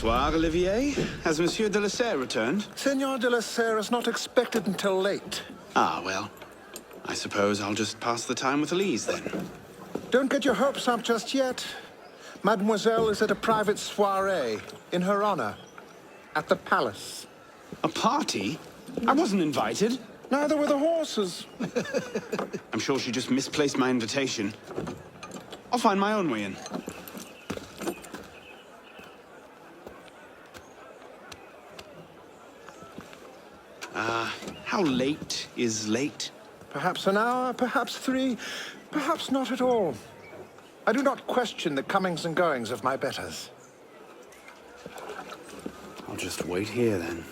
Bonsoir, Olivier. Has Monsieur de la Serre returned? Senor de la Serre is not expected until late. Ah, well. I suppose I'll just pass the time with Elise, then. Don't get your hopes up just yet. Mademoiselle is at a private soiree, in her honor, at the palace. A party? I wasn't invited. Neither were the horses. I'm sure she just misplaced my invitation. I'll find my own way in. How late is late? Perhaps an hour, perhaps 3, perhaps not at all. I do not question the comings and goings of my betters. I'll just wait here, then.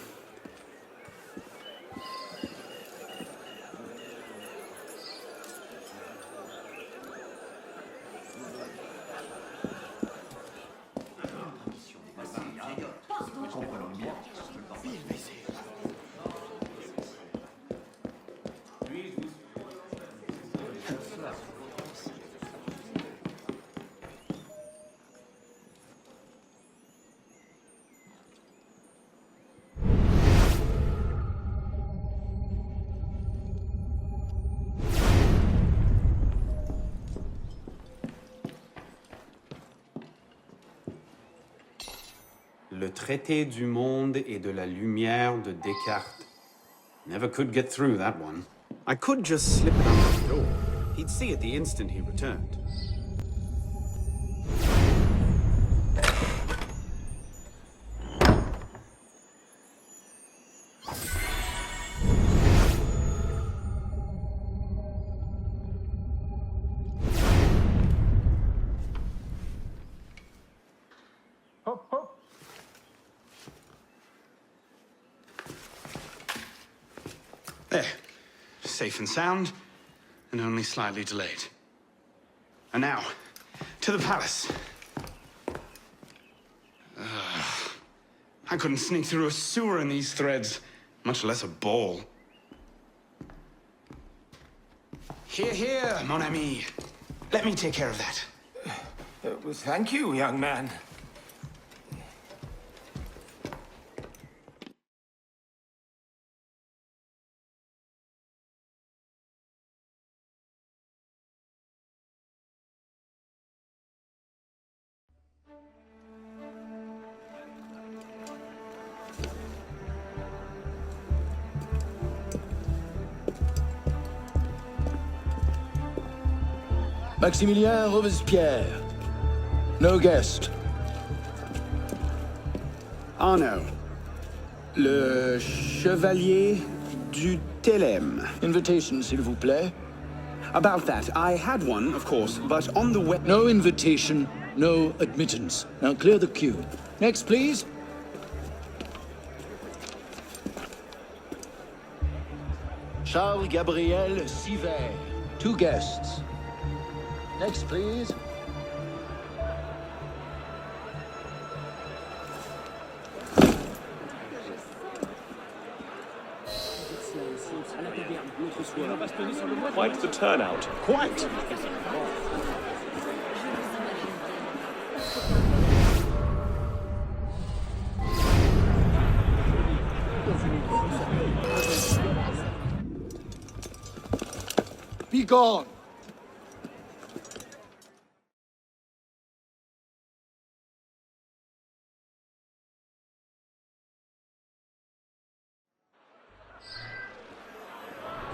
Le traité du monde et de la lumière de Descartes. Never could get through that one. I could just slip it under the door. He'd see it the instant he returned. Hop, hop. There. Safe and sound, and only slightly delayed. And now, to the palace. I couldn't sneak through a sewer in these threads, much less a ball. Here, here, mon ami. Let me take care of that. Thank you, young man. Maximilien Robespierre. No guest. Arno. Le Chevalier du Télème. Invitation, s'il vous plaît. About that, I had one, of course, but on the web... No invitation, no admittance. Now clear the queue. Next, please. Charles Gabriel Siver. 2 guests. Next, please. Quite the turnout. Quite! Be gone.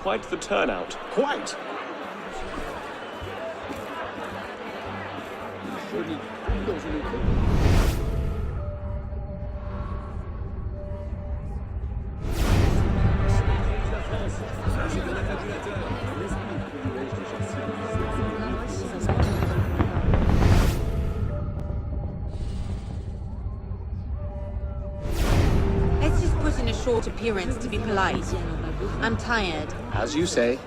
Quite the turnout. Quite! Let's just put in a short appearance to be polite. I'm tired. As you say.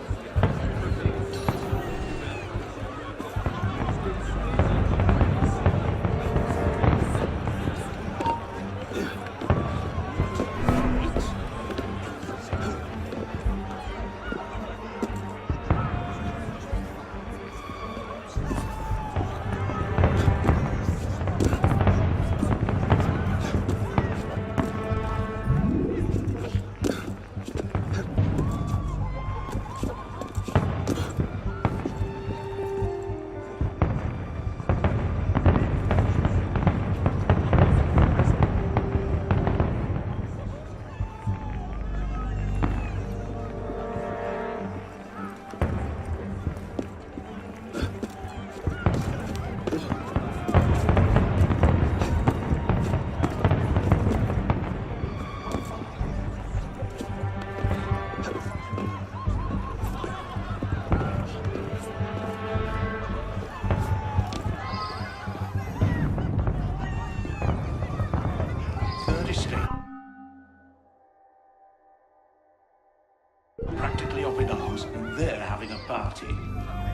practically up in arms, and they're having a party.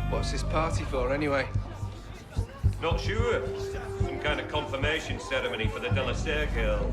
What's this party for, anyway? Not sure. Some kind of confirmation ceremony for the Delasair girl.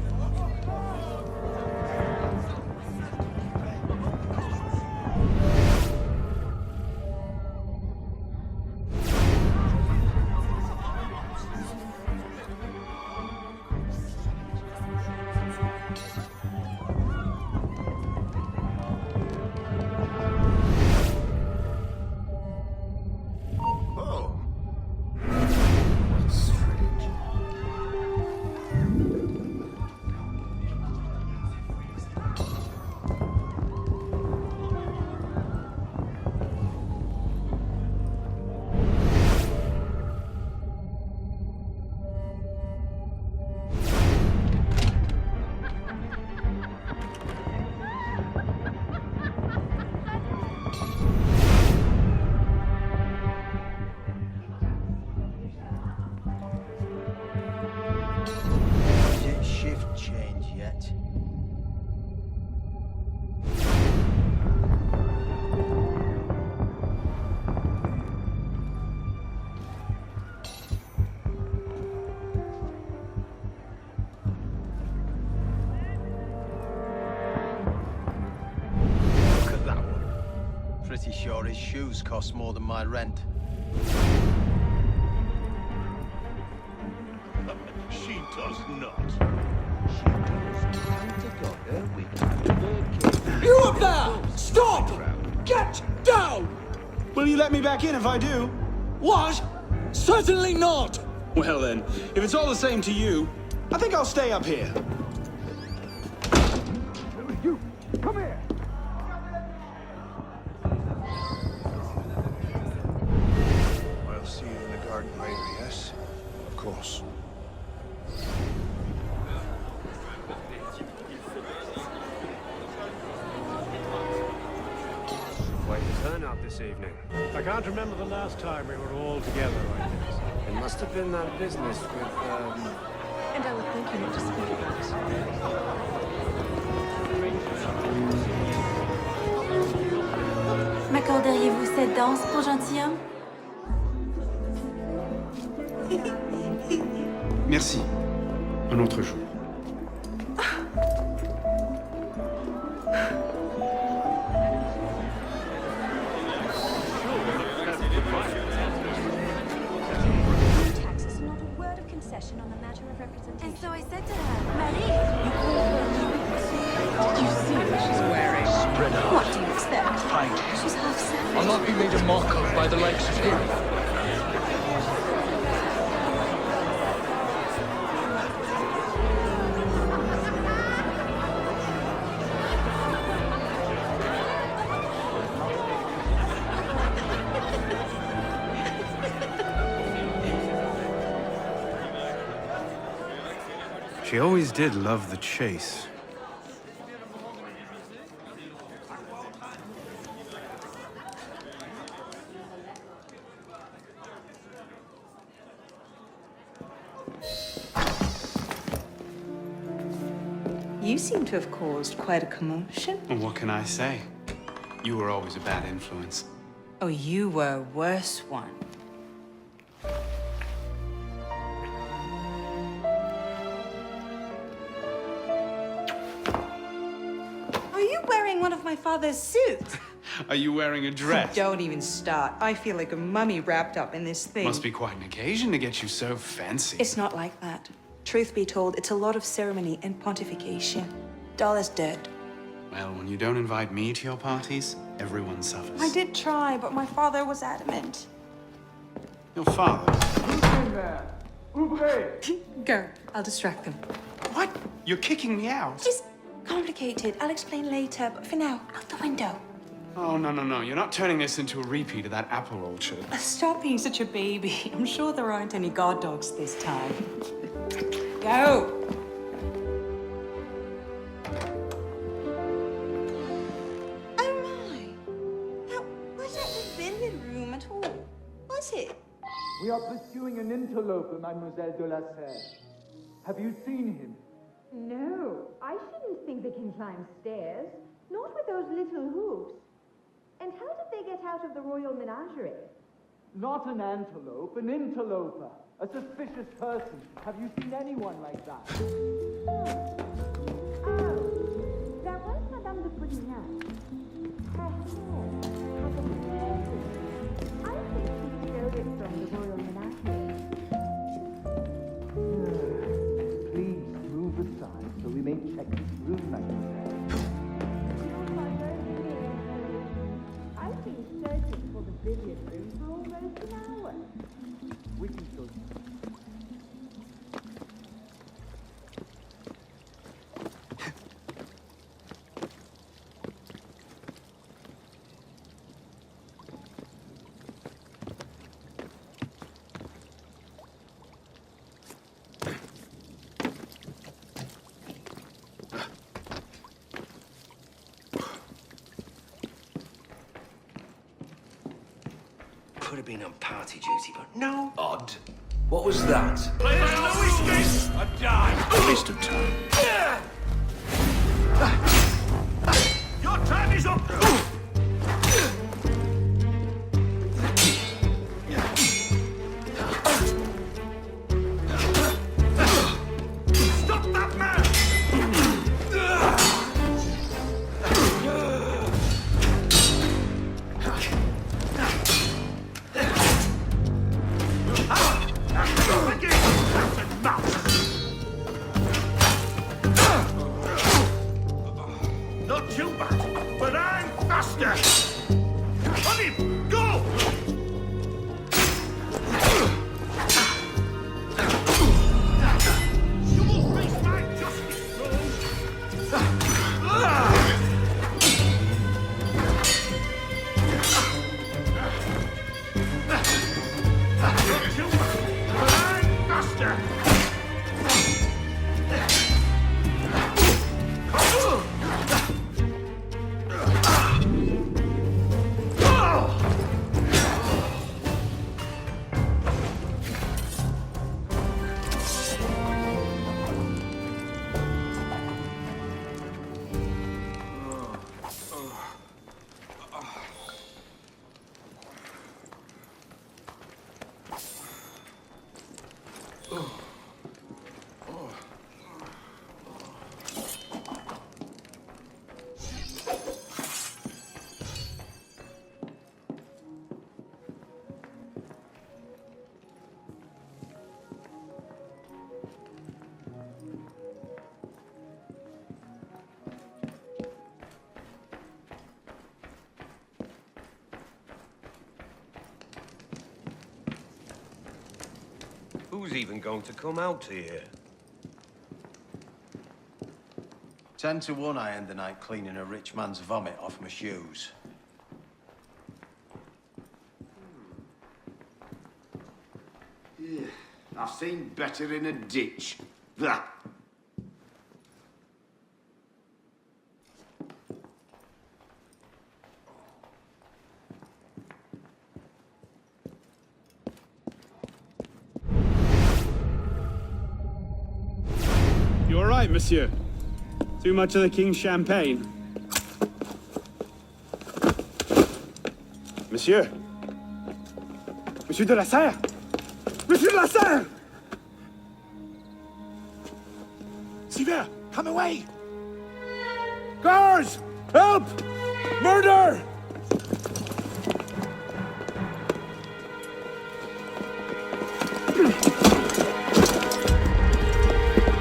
Pretty sure his shoes cost more than my rent. She does not. You up there! Stop! Get down! Will you let me back in if I do? What? Certainly not! Well then, if it's all the same to you, I think I'll stay up here. You, come here! I'll see you in the garden later, yes? Of course. Quite the turnout this evening. I can't remember the last time we were all together like this. It must have been that business with, And I would thank you not to speak about it. M'accorderiez-vous cette danse pour gentilhomme? Merci. Un autre jour. Taxes are not a word of concession on a matter of representation. And so I said to her, Marie, you call her. Did you see what she's wearing? Spread out. What do you expect? Fight. She's half savage. I'll not be made a mock of by the likes of him. She always did love the chase. You seem to have caused quite a commotion. Well, what can I say? You were always a bad influence. Oh, you were a worse one. Are you wearing one of my father's suits? Are you wearing a dress? Don't even start. I feel like a mummy wrapped up in this thing. Must be quite an occasion to get you so fancy. It's not like that. Truth be told, it's a lot of ceremony and pontification. Dull as dirt. Well, when you don't invite me to your parties, everyone suffers. I did try, but my father was adamant. Your father? Who's in there? Ouvrez! Go. I'll distract them. What? You're kicking me out? It's complicated. I'll explain later, but for now, out the window. Oh, no, no, no. You're not turning this into a repeat of that apple orchard. Stop being such a baby. I'm sure there aren't any guard dogs this time. Go! Oh my! That wasn't the billiard room at all, was it? We are pursuing an interloper, Mademoiselle de la Serre. Have you seen him? No, I shouldn't think they can climb stairs. Not with those little hoops. And how did they get out of the royal menagerie? Not an antelope, an interloper. A suspicious person. Have you seen anyone like that? Oh, that was Madame de Polignac. Her hair has a fairy. I think she stole it from the royal menagerie. Please move aside so we may check this room, mademoiselle. You're my own dear. I've been searching for the billiard room for almost an hour. We can show you. Could have been on party duty, but no. Odd. What was that? Play down the whiskey! I died! Waste of time. Your time is up! Stop that man! Not too bad, but I'm faster! On him! Go! You will face my justice, Rose! Not too bad, but I'm faster! Who's even going to come out here? 10 to 1 I end the night cleaning a rich man's vomit off my shoes. Yeah, I've seen better in a ditch. That. You all right, monsieur? Too much of the king's champagne? Monsieur? Monsieur de la Serre? Monsieur de la Serre! Sylvain, come away! Guards! Help! Murder!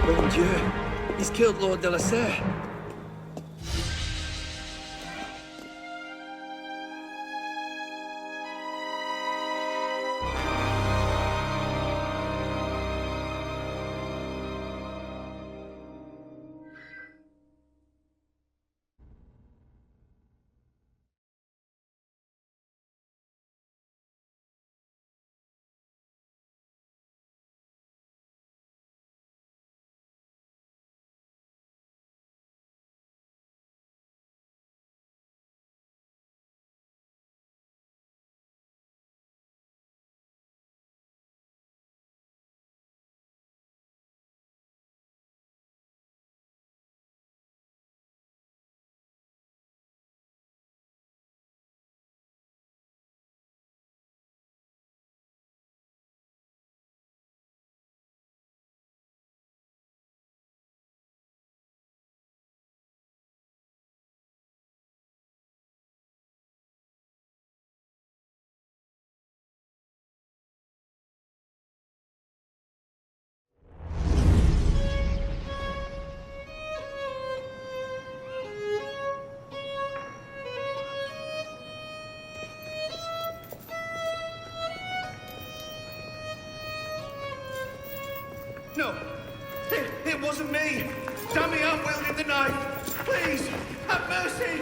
Mon Dieu! He's killed Lord de la Serre. mercy!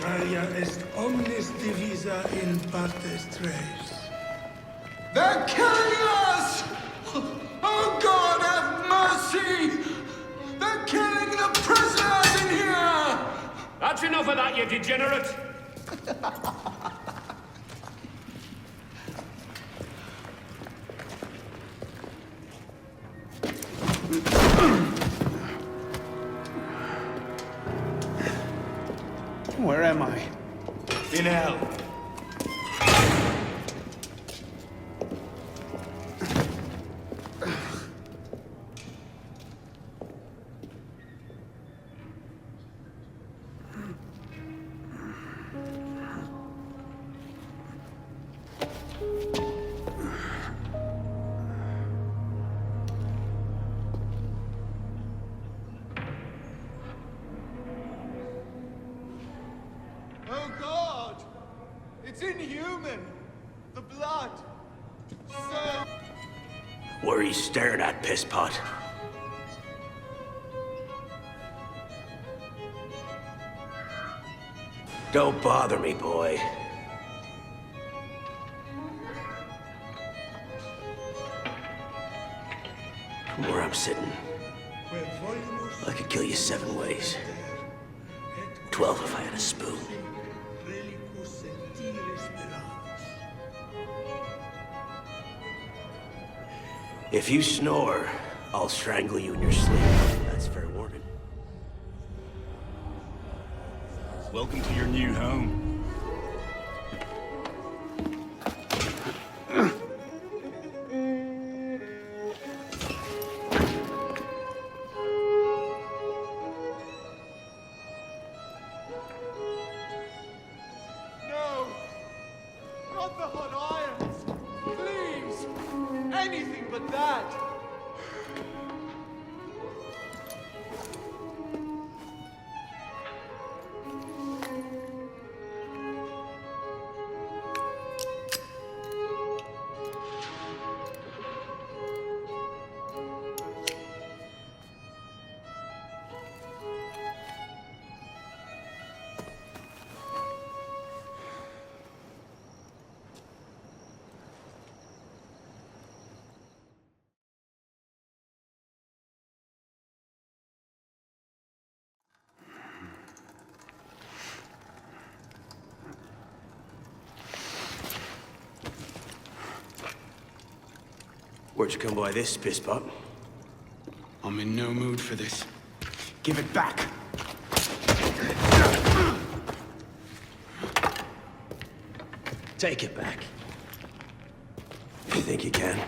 Gaia est omnis divisa in partes tres. They're killing us! Oh God, have mercy! They're killing the prisoners in here! That's enough of that, you degenerate! Where am I? In hell. Oh God! It's inhuman! The blood! So... What are you staring at, pisspot? Don't bother me, boy. From where I'm sitting, I could kill you 7 ways. 12 if I had a spoon. If you snore, I'll strangle you in your sleep. That's fair warning. Welcome to your new home. No! Not the hot irons! Please! Anything but that! Where'd you come by this, pisspot? I'm in no mood for this. Give it back! Take it back. If you think you can.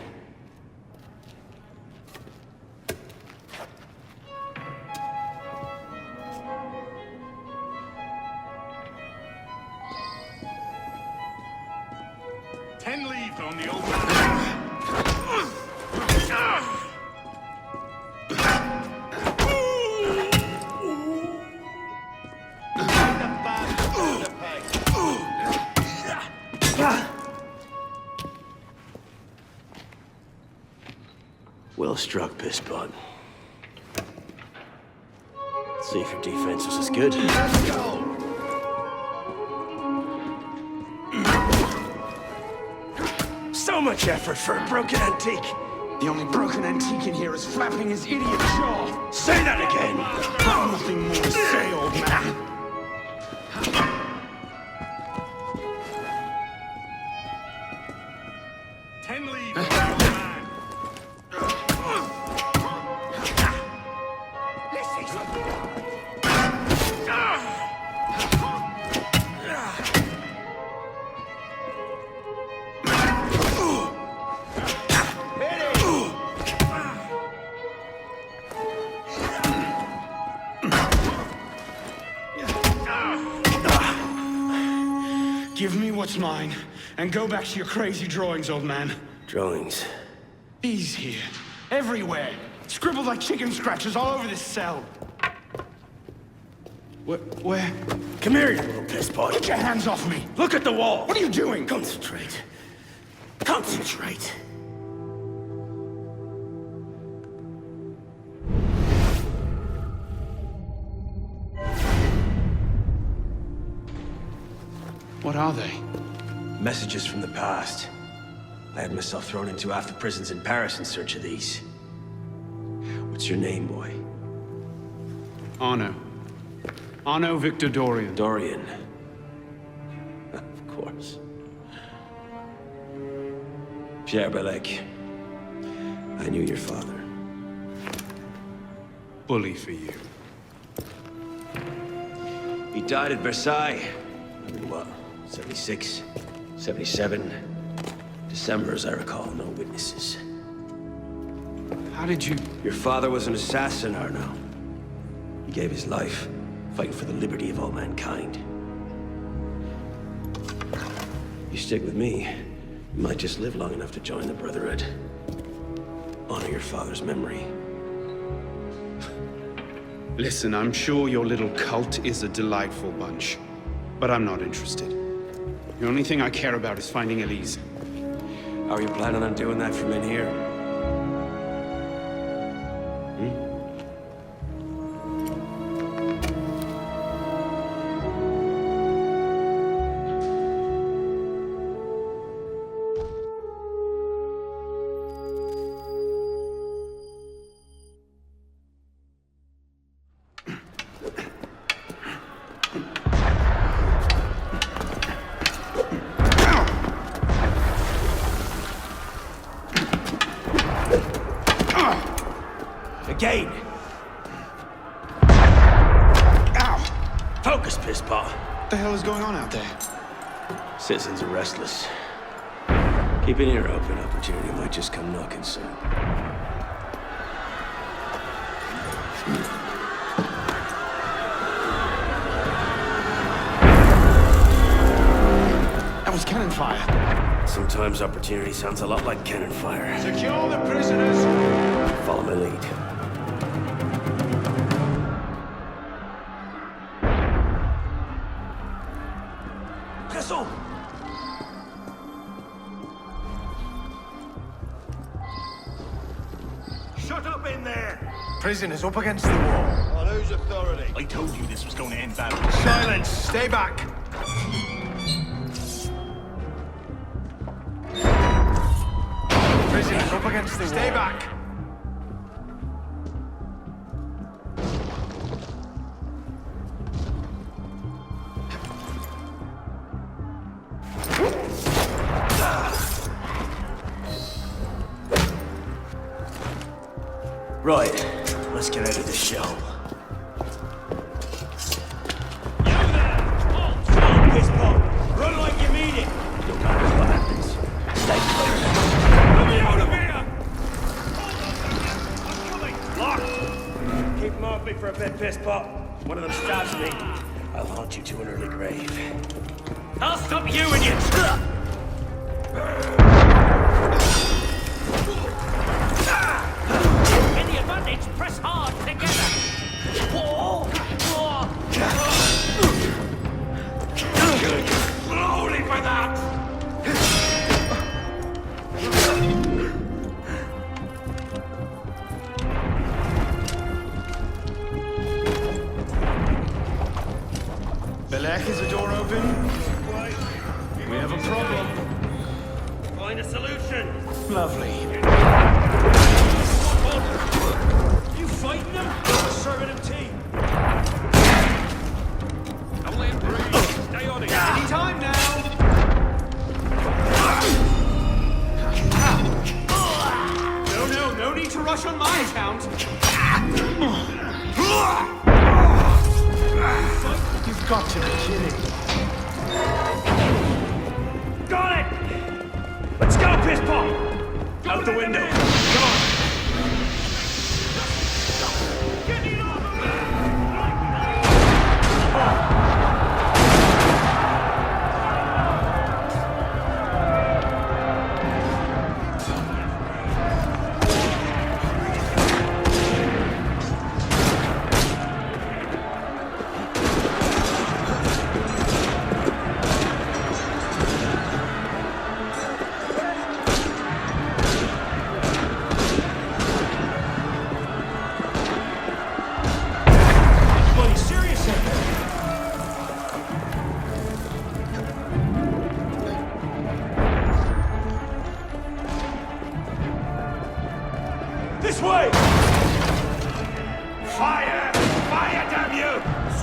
Leave on the old man. Well struck, pisspot. See if your defense was as good. Let's go! So much effort for a broken antique. The only broken antique in here is flapping his idiot jaw. Say that again. I've nothing more to say, old man. Give me what's mine, and go back to your crazy drawings, old man. Drawings? These here. Everywhere. Scribbled like chicken scratches all over this cell. Where? Come here, you little pisspot. Get your hands off me! Look at the wall! What are you doing? Concentrate. Concentrate. What are they? Messages from the past. I had myself thrown into half the prisons in Paris in search of these. What's your name, boy? Arno. Arno Victor Dorian. Dorian. Of course. Pierre Belec. I knew your father. Bully for you. He died at Versailles. In what, 76? 77? December, as I recall, no witnesses. How did you... Your father was an assassin, Arno. He gave his life, fighting for the liberty of all mankind. You stick with me, you might just live long enough to join the Brotherhood. Honor your father's memory. Listen, I'm sure your little cult is a delightful bunch, but I'm not interested. The only thing I care about is finding Elise. How are you planning on doing that from in here? Again! Ow! Focus, Pisspaw! What the hell is going on out there? Citizens are restless. Keep an ear open. Opportunity might just come knocking soon. That was cannon fire. Sometimes opportunity sounds a lot like cannon fire. Secure the prisoners! Follow my lead. Pressons! Shut up in there! Prisoners up against the wall. On whose authority? I told you this was going to end badly. Silence! Stay back! Prisoners up against the wall. Stay back! Right, let's get out of this shell. Run like you mean it! No matter what happens, stay close. Let me out of here! I'm coming! Locked! Keep them off me for a bit, Pisspot. One of them stabs me, I'll haunt you to an early grave. I'll stop you, idiots! Get the advantage, press hard together. Slowly for that! Belec, is the door open? We have a problem. Find a solution! Lovely. You fighting them? Serving him tea. Don't let him breathe. Stay on it. Any time now. No need to rush on my account. You've got to be kidding. Got it! Let's go, Pisspot! Out the window. Come on. Get it over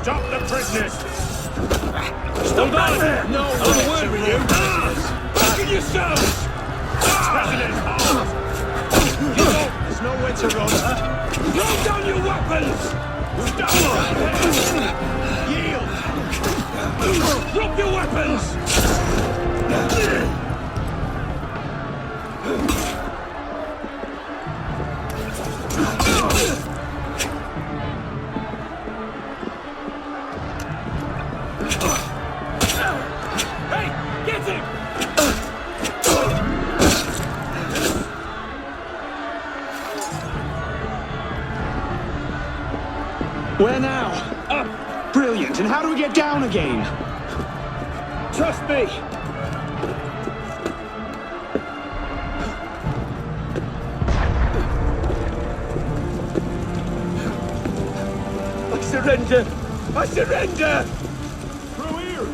Stop the prisoners! Hold on there! No, I'm a word with you. Back in yourselves! President! There's nowhere to run. Throw down your weapons! Stop! Yield! Drop your weapons! Hey! Get him! Where now? Up! Brilliant. And how do we get down again? Trust me! I surrender! I surrender! Through here!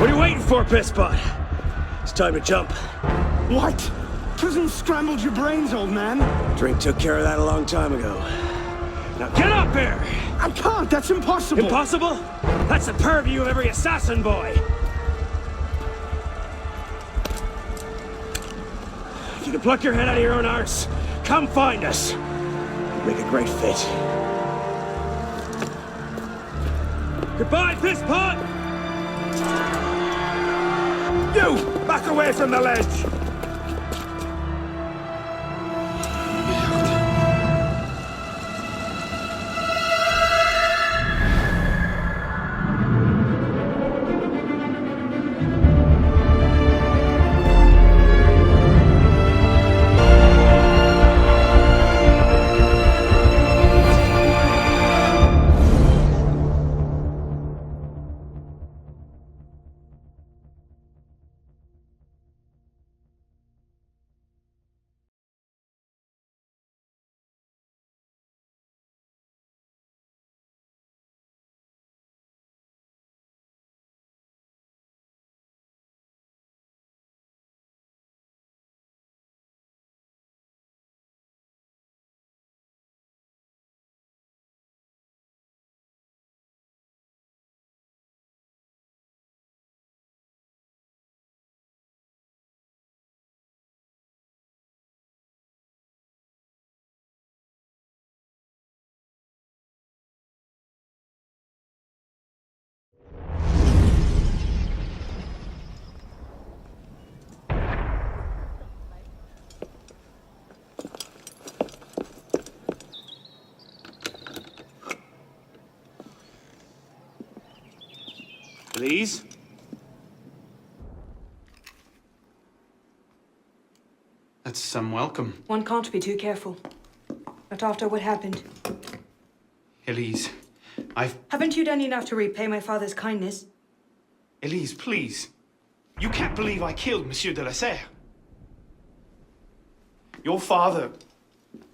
What are you waiting for, pisspot? It's time to jump. What? Prison scrambled your brains, old man. Drink took care of that a long time ago. Now get up here! I can't. That's impossible. Impossible? That's the purview of every assassin boy. If you can pluck your head out of your own arse, come find us. Make a great fit. Goodbye, pisspot! You! Back away from the ledge! Please? That's some welcome. One can't be too careful. Not after what happened. Elise, Haven't you done enough to repay my father's kindness? Elise, please. You can't believe I killed Monsieur de la Serre. Your father,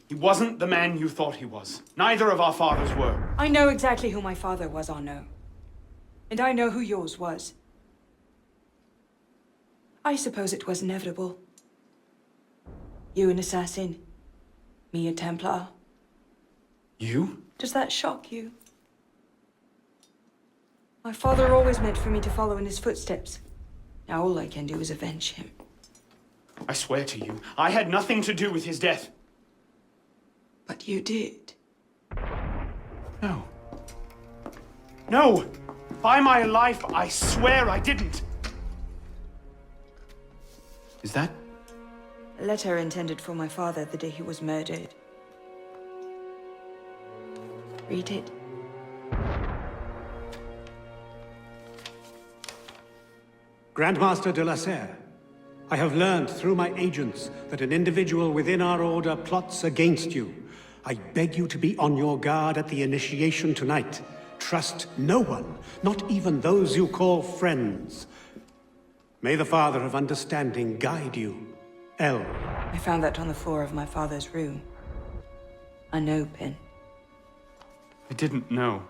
he wasn't the man you thought he was. Neither of our fathers were. I know exactly who my father was, Arnaud. And I know who yours was. I suppose it was inevitable. You an assassin, me a Templar. You? Does that shock you? My father always meant for me to follow in his footsteps. Now all I can do is avenge him. I swear to you, I had nothing to do with his death. But you did. No. No! By my life, I swear I didn't. Is that? A letter intended for my father the day he was murdered. Read it. Grandmaster de la Serre, I have learned through my agents that an individual within our order plots against you. I beg you to be on your guard at the initiation tonight. Trust no one, not even those you call friends. May the Father of Understanding guide you. L. I found that on the floor of my father's room. Unopened. I didn't know.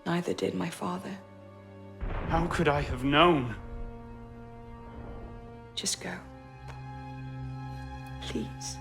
Neither did my father. How could I have known? Just go. please.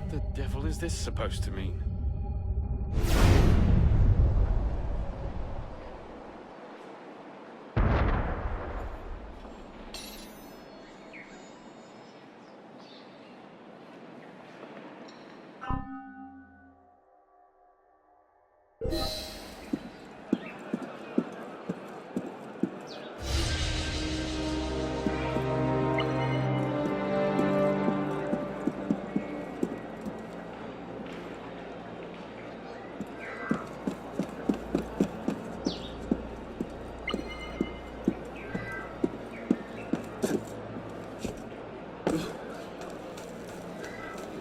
The devil is this supposed to mean?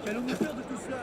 Qu'allons-nous faire de tout cela?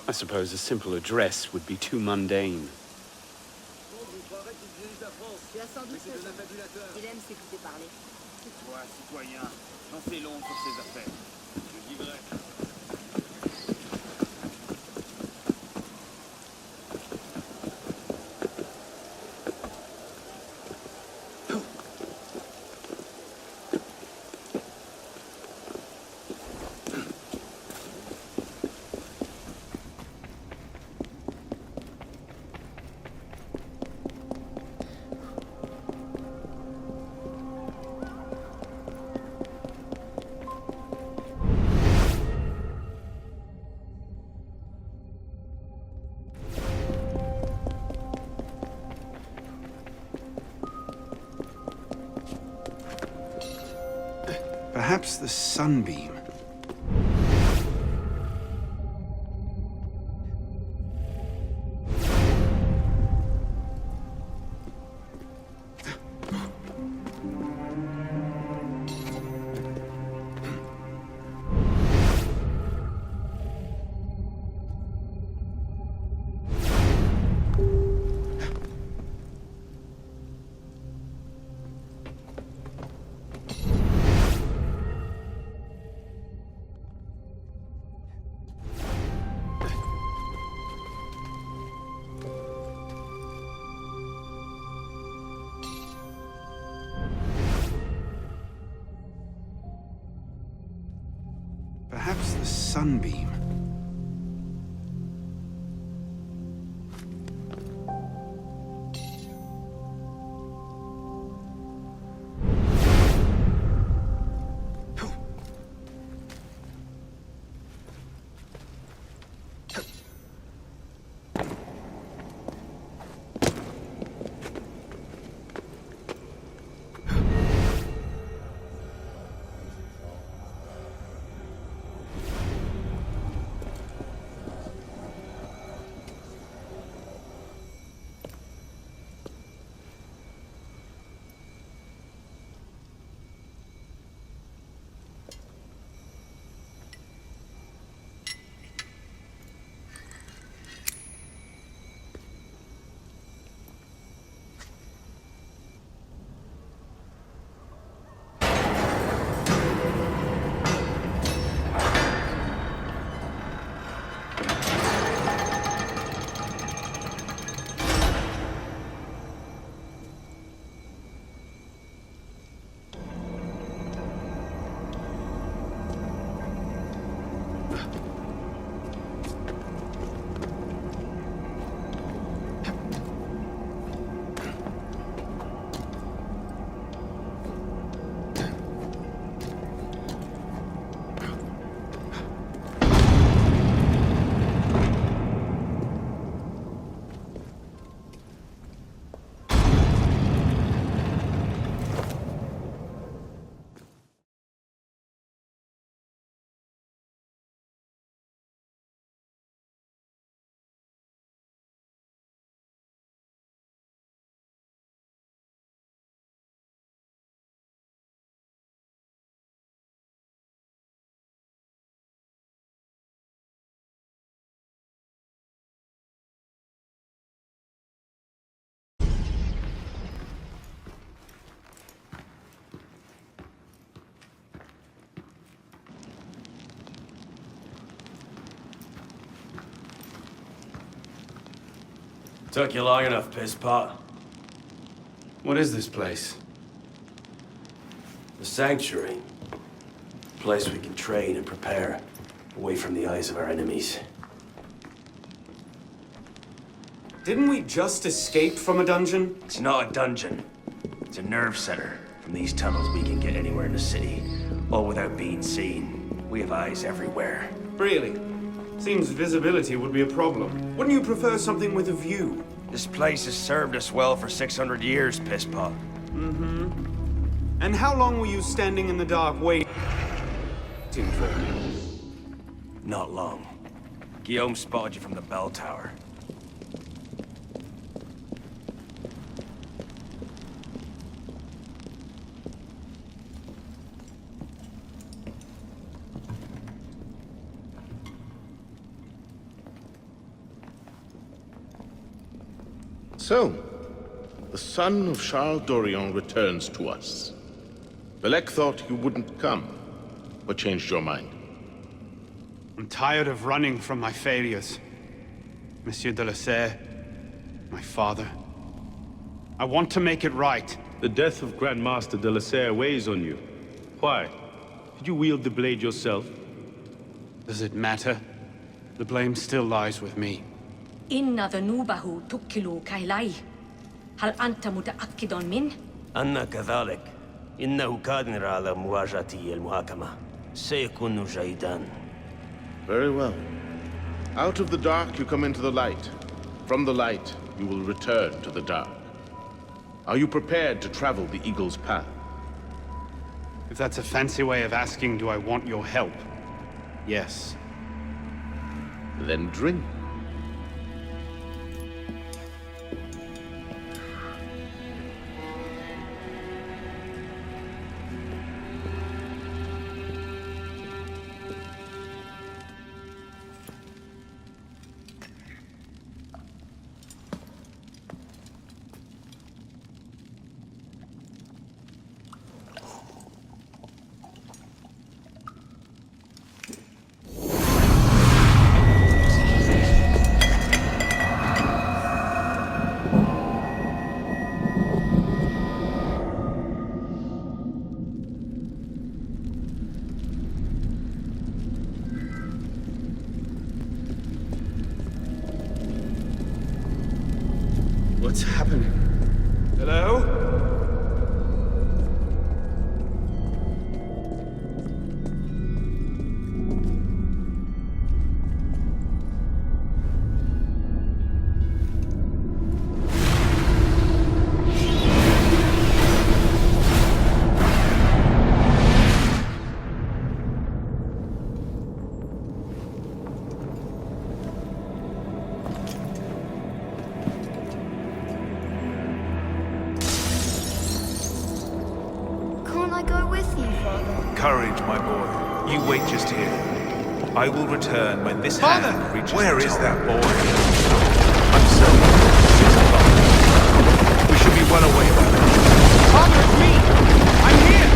I suppose a simple address would be too mundane. Tu as sans doute raison. Il aime s'écouter parler. Toi, citoyen, j'en sais long sur ces affaires. Je vivrai. Perhaps the sunbeam. sunbeam. Took you long enough, pisspot. What is this place? The sanctuary. A place we can train and prepare, away from the eyes of our enemies. Didn't we just escape from a dungeon? It's not a dungeon. It's a nerve center. From these tunnels we can get anywhere in the city, all without being seen. We have eyes everywhere. Really? Seems visibility would be a problem. Wouldn't you prefer something with a view? This place has served us well for 600 years, pisspot. Mm-hmm. And how long were you standing in the dark waiting for me? Not long. Guillaume spotted you from the bell tower. So, the son of Charles Dorion returns to us. Belek thought you wouldn't come, but changed your mind. I'm tired of running from my failures. Monsieur de la Serre, my father. I want to make it right. The death of Grand Master de la Serre weighs on you. Why? Did you wield the blade yourself? Does it matter? The blame still lies with me. إن ذنوبه تكل كيلي. هل أنت متأكد منه؟ أنا كذلك. إنه قادر على مواجهة المحاكمة. سيكون جيدا. Very well. Out of the dark you come into the light. From the light you will return to the dark. Are you prepared to travel the Eagle's path? If that's a fancy way of asking, do I want your help? Yes. Then drink. What's happening? Hello? Courage, my boy. You wait just here. I will return when this hand reaches. Where is that boy? I'm certain 6 o'clock. We should be well away by now. Father, it's me! I'm here!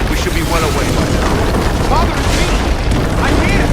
We should be well away by now. Father, it's me! I'm here!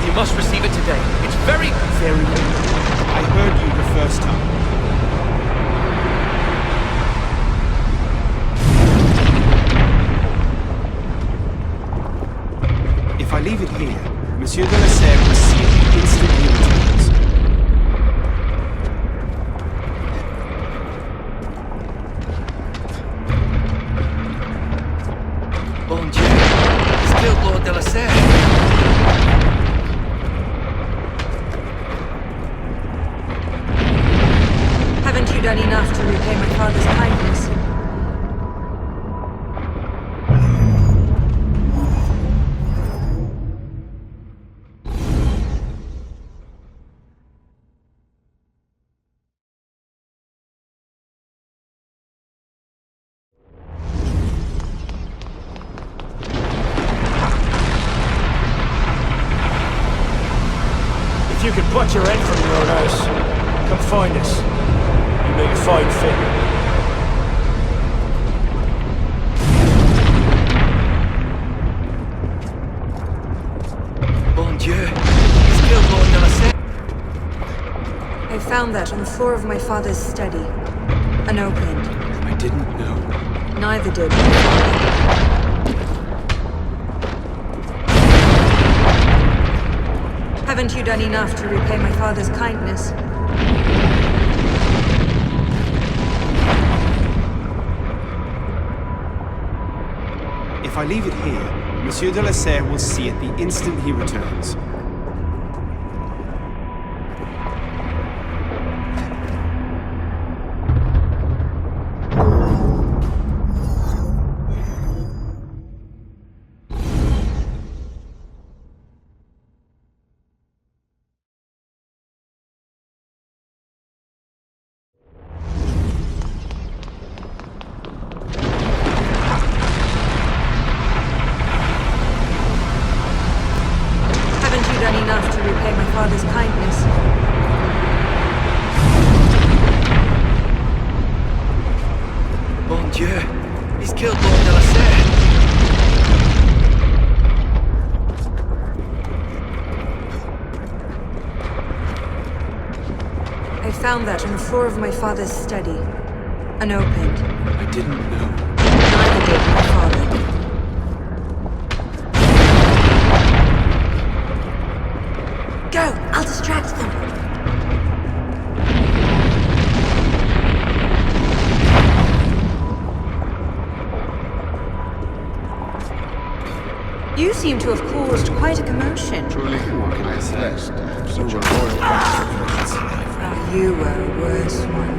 You must receive it today. It's very, very late. I heard you the first time. If I leave it here, Monsieur de la Serre will see it instantly returns. Bon Dieu. He's killed Lord de la Serre. Haven't you done enough to repay my father's kindness? If you could put your head from your own house, come find us. You make a fine fit. Bon Dieu, he's killed Lord de la Serre. I found that on the floor of my father's study. Unopened. I didn't know. Neither did my father. Haven't you done enough to repay my father's kindness? If I leave it here, Monsieur de la Serre will see it the instant he returns. Found that on the floor of my father's study. Unopened. I didn't know. Neither did my father. Go! I'll distract them. You seem to have caused quite a commotion. Truly, what can I say? Such a royal bastard. You were a worse one.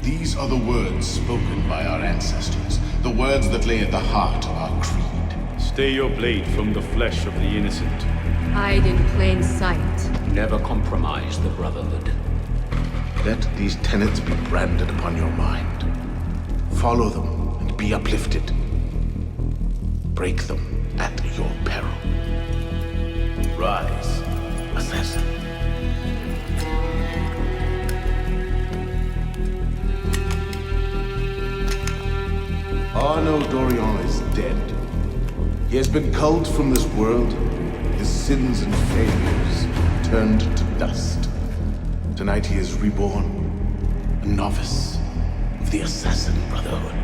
These are the words spoken by our ancestors, the words that lay at the heart of our creed. Stay your blade from the flesh of the innocent. Hide in plain sight. Never compromise the Brotherhood. Let these tenets be branded upon your mind. Follow them and be uplifted. Break them at your peril. Rise, assassin. Arno Dorian is dead. He has been culled from this world, his sins and failures turned to dust. Tonight he is reborn, a novice of the Assassin Brotherhood.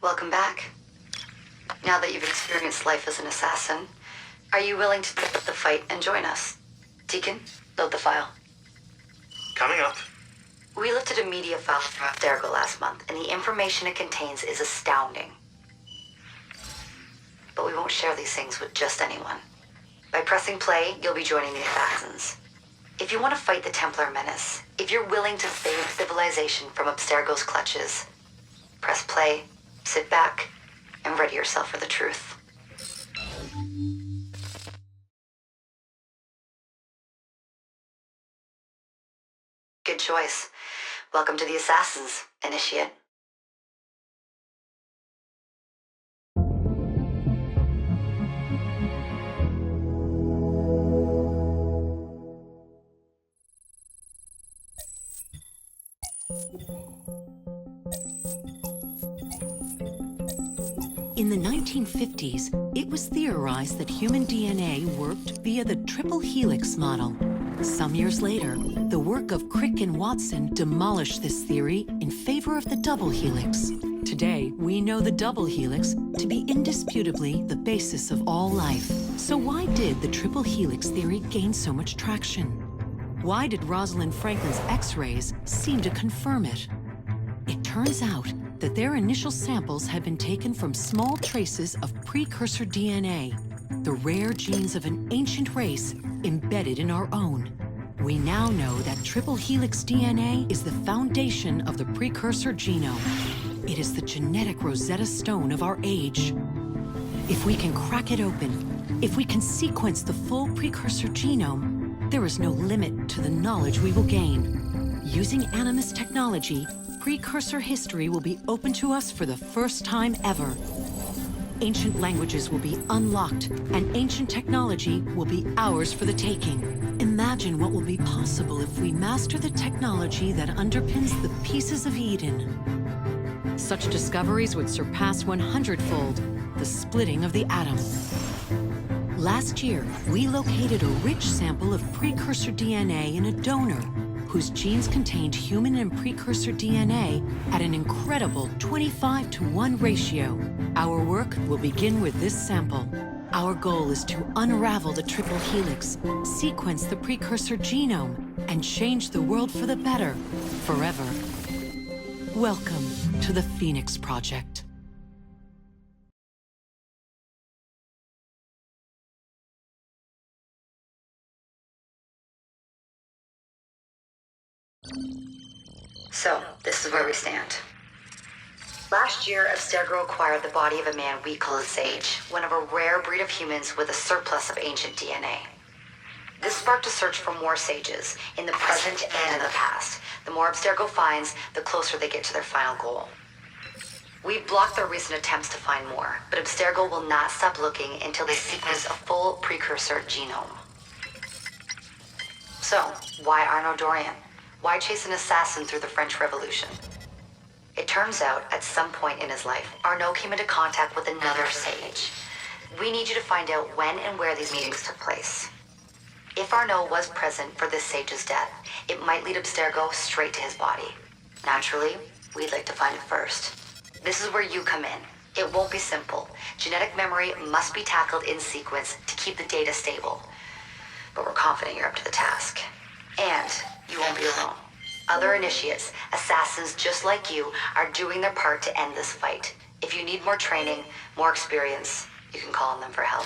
Welcome back. Now that you've experienced life as an assassin, are you willing to pick up the fight and join us? Deacon, load the file. Coming up. We lifted a media file from Abstergo last month, and the information it contains is astounding. But we won't share these things with just anyone. By pressing play, you'll be joining the Assassins. If you want to fight the Templar menace, if you're willing to save civilization from Abstergo's clutches, press play, sit back, and ready yourself for the truth. Good choice. Welcome to the Assassins, Initiate. In the 1950s, it was theorized that human DNA worked via the triple helix model. Some years later, the work of Crick and Watson demolished this theory in favor of the double helix. Today, we know the double helix to be indisputably the basis of all life. So why did the triple helix theory gain so much traction? Why did Rosalind Franklin's X-rays seem to confirm it? It turns out that their initial samples had been taken from small traces of precursor DNA, the rare genes of an ancient race embedded in our own. We now know that triple helix DNA is the foundation of the precursor genome. It is the genetic Rosetta Stone of our age. If we can crack it open, if we can sequence the full precursor genome, there is no limit to the knowledge we will gain. Using Animus technology, precursor history will be open to us for the first time ever. Ancient languages will be unlocked, and ancient technology will be ours for the taking. Imagine what will be possible if we master the technology that underpins the pieces of Eden. Such discoveries would surpass 100-fold the splitting of the atom. Last year, we located a rich sample of precursor DNA in a donor whose genes contained human and precursor DNA at an incredible 25-to-1 ratio. Our work will begin with this sample. Our goal is to unravel the triple helix, sequence the precursor genome, and change the world for the better, forever. Welcome to the Phoenix Project. So, this is where we stand. Last year, Abstergo acquired the body of a man we call a sage, one of a rare breed of humans with a surplus of ancient DNA. This sparked a search for more sages, in the present and in the past. The more Abstergo finds, the closer they get to their final goal. We've blocked their recent attempts to find more, but Abstergo will not stop looking until they sequence a full precursor genome. So, why Arnaud Dorian? Why chase an assassin through the French Revolution? It turns out, at some point in his life, Arnaud came into contact with another sage. We need you to find out when and where these meetings took place. If Arnaud was present for this sage's death, it might lead Abstergo straight to his body. Naturally, we'd like to find it first. This is where you come in. It won't be simple. Genetic memory must be tackled in sequence to keep the data stable. But we're confident you're up to the task. And you won't be alone. Other initiates, assassins just like you, are doing their part to end this fight. If you need more training, more experience, you can call on them for help.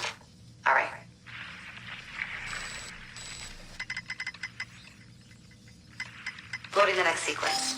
All right. Loading the next sequence.